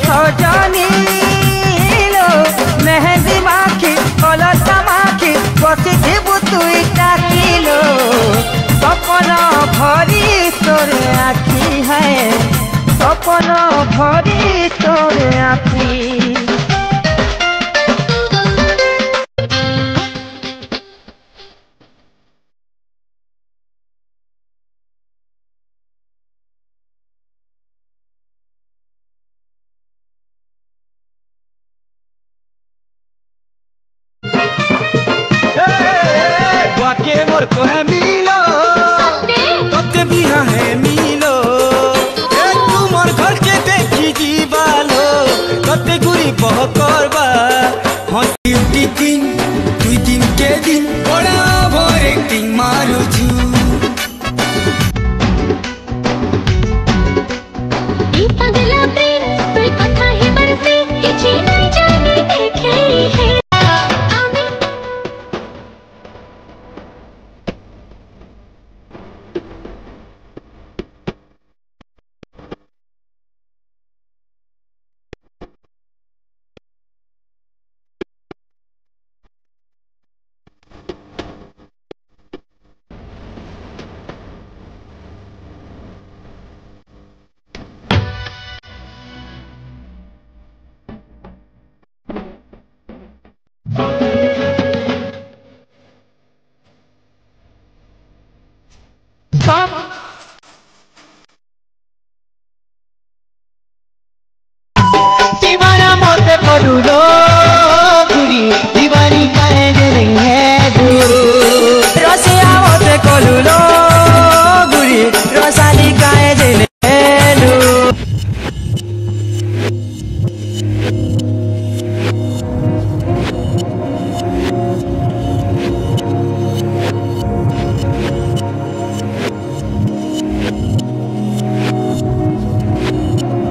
सजनी लो मेहंदी माखी कलसा माखी बसी थी तुई किलो सपना भरी तोर आखी है सपना भरी तोर आखी। मोर को है मिलो तोते भी है मिलो तू मोर घर के देखी जीवालो तोते गुरी बह करबा हाँ ड्यूटी दिन दुई दिन के दिन बड़ा भर एक्टिंग मारू छु पगला प्रेम कोई कथा है बरसे किछि